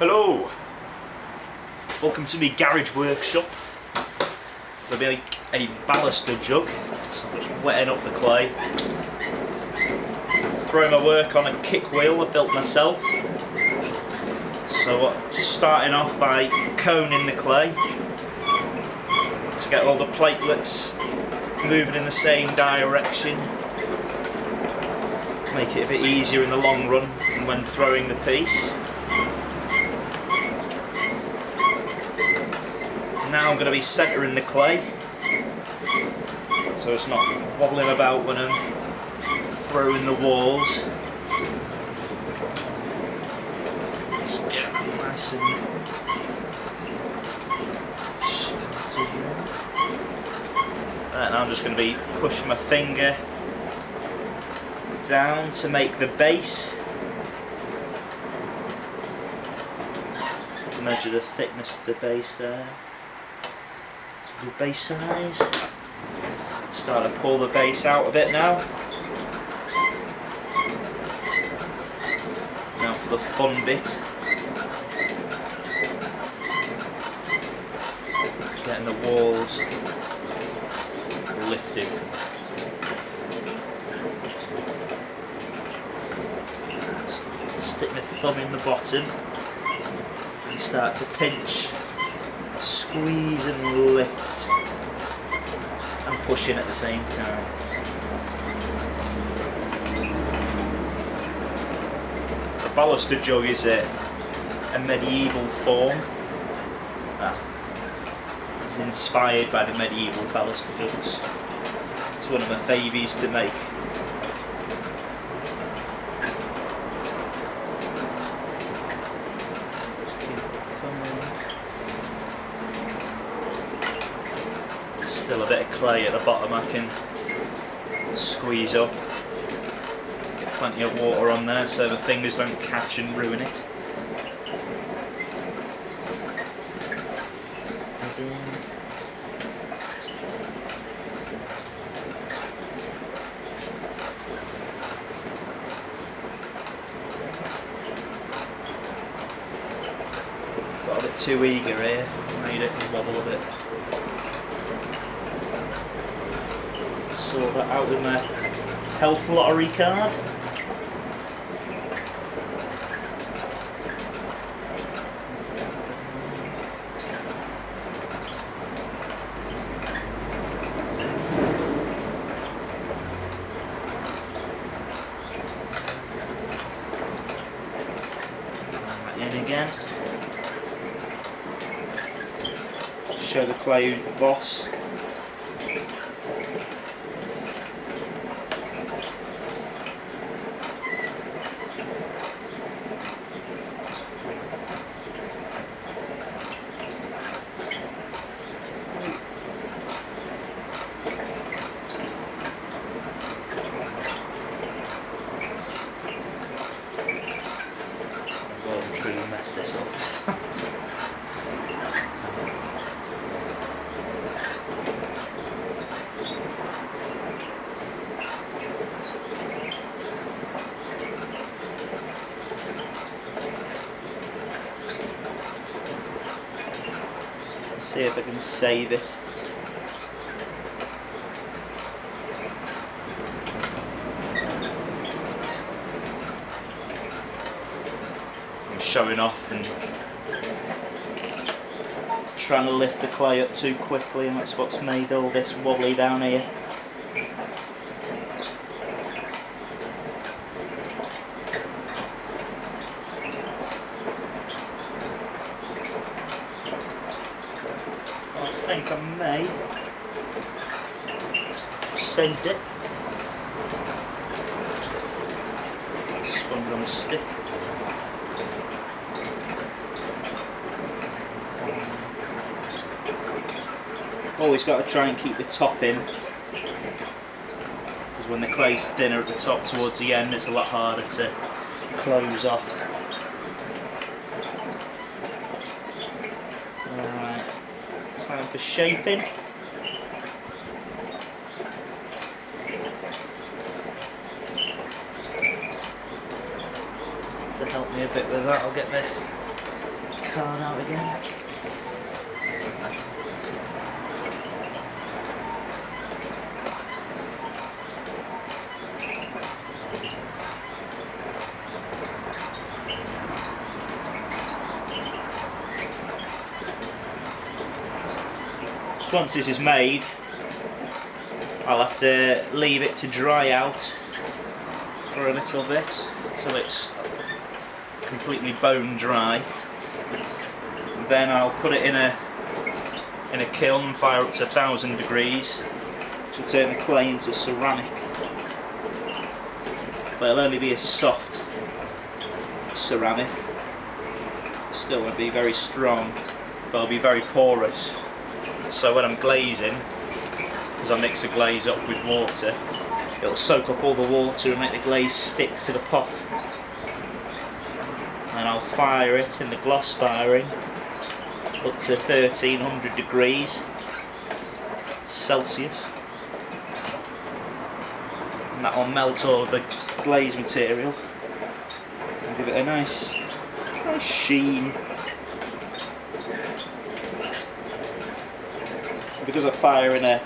Hello! Welcome to my garage workshop. There'll be like a baluster jug, so I'm just wetting up the clay. Throwing my work on a kick wheel I built myself. So just starting off by coning the clay to get all the platelets moving in the same direction. Make it a bit easier in the long run when throwing the piece. Now I'm going to be centering the clay so it's not wobbling about when I'm throwing the walls. Let's get that nice and right, now I'm just going to be pushing my finger down to make the base. Measure the thickness of the base there. Good base size. Start to pull the base out a bit now. Now for the fun bit. Getting the walls lifted. Stick my thumb in the bottom and start to pinch, squeeze and lift and push in at the same time. The baluster jug is a medieval form. It's inspired by the medieval baluster jugs. It's one of my favourites to make. Still a bit of clay at the bottom I can squeeze up. Get plenty of water on there so the fingers don't catch and ruin it. Got a bit too eager here, made it wobble a bit. Sort that out with my health lottery card. In again. Show the clay who's the boss. Truly messed this up. See if I can save it. Showing off and trying to lift the clay up too quickly, and that's what's made all this wobbly down here. I think I may have saved it. Sponge on a stick. Always got to try and keep the top in, because when the clay's thinner at the top towards the end it's a lot harder to close off. Alright, time for shaping. To help me a bit with that, I'll get the card out again. So once this is made, I'll have to leave it to dry out for a little bit until it's completely bone dry. Then I'll put it in a kiln and fire up to 1000 degrees, which will turn the clay into ceramic. But it'll only be a soft ceramic. Still won't be very strong, but it'll be very porous. So when I'm glazing, because I mix the glaze up with water, it'll soak up all the water and make the glaze stick to the pot. And I'll fire it in the gloss firing up to 1300 degrees Celsius, and that will melt all of the glaze material and give it a nice sheen. Because I fire in a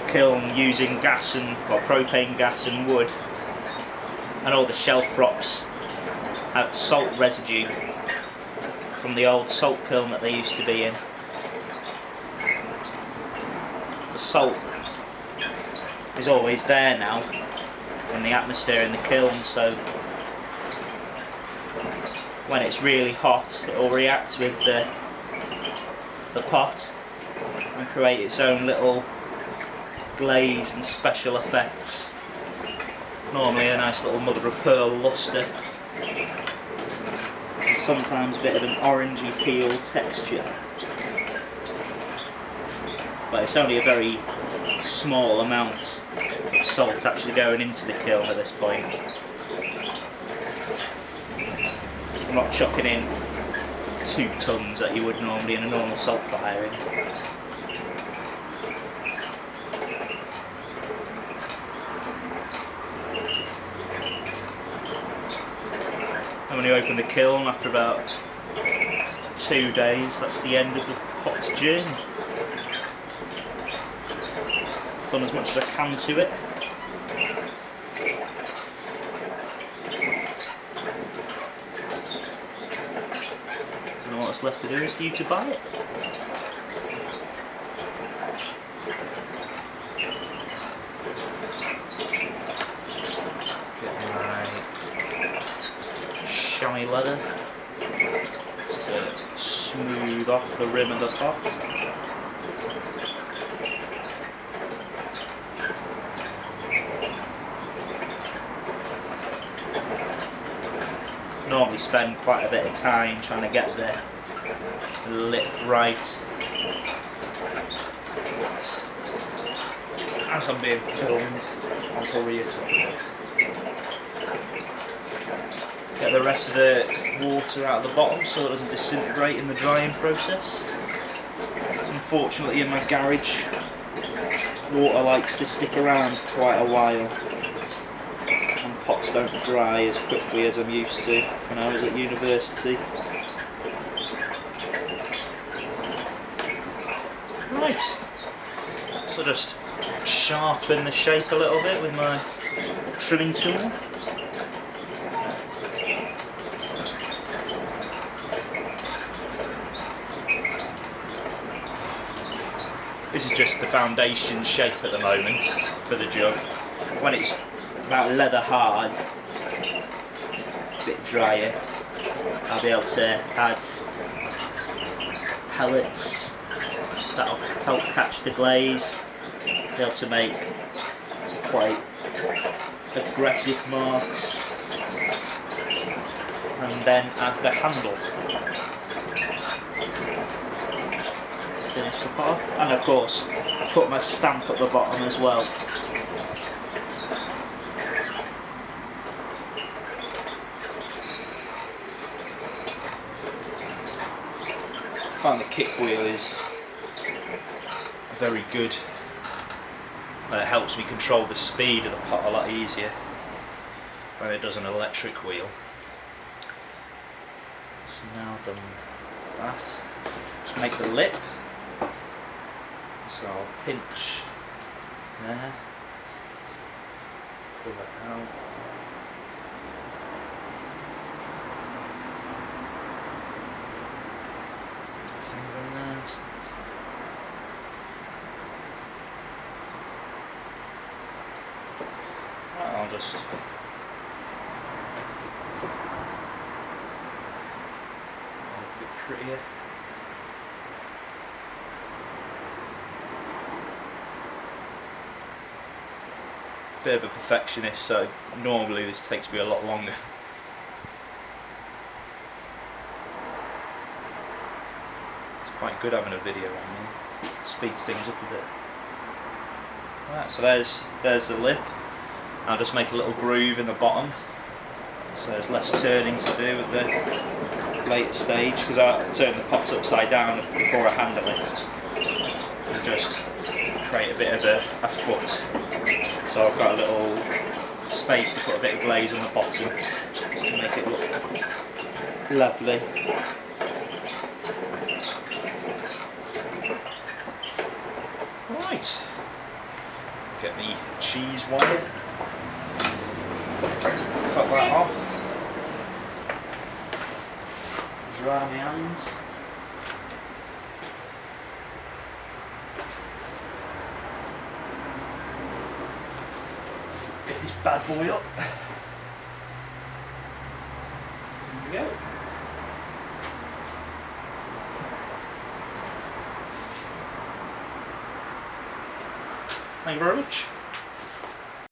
kiln using gas or propane gas and wood, and all the shelf props have salt residue from the old salt kiln that they used to be in. The salt is always there now in the atmosphere in the kiln, so when it's really hot it will react with the pot and create its own little glaze and special effects. Normally a nice little mother of pearl lustre, sometimes a bit of an orangey peel texture, but it's only a very small amount of salt actually going into the kiln at this point. I'm not chucking in 2 tons that you would normally in a normal salt firing. And when you open the kiln after about 2 days, that's the end of the pot's journey. Done as much as I can to it. And all that's left to do is for you to buy it. Chamois leather just to smooth off the rim of the pot. Normally spend quite a bit of time trying to get the lip right, but as I'm being filmed I'll hurry it up a bit. Get the rest of the water out of the bottom so it doesn't disintegrate in the drying process. Unfortunately in my garage, water likes to stick around for quite a while, and pots don't dry as quickly as I'm used to when I was at university. Right, so just sharpen the shape a little bit with my trimming tool. This is just the foundation shape at the moment for the jug. When it's about leather hard, a bit drier, I'll be able to add pellets that'll help catch the glaze, be able to make some quite aggressive marks, and then add the handle. Finish the pot off, and of course put my stamp at the bottom as well. I find the kick wheel is very good. It helps me control the speed of the pot a lot easier than it does an electric wheel. So now done that, just make the lip. So I'll pinch there, pull that out. Finger in there. Right, I'll just a bit prettier. Bit of a perfectionist, so normally this takes me a lot longer. It's quite good having a video on me. Speeds things up a bit. Right, so there's the lip. I'll just make a little groove in the bottom, so there's less turning to do at the later stage, because I turn the pots upside down before I handle it, and just create a bit of a foot. So I've got a little space to put a bit of glaze on the bottom, just to make it look lovely. Right, get the cheese wire, cut that off, dry my hands. Get this bad boy up. Here we go. Thank you very much.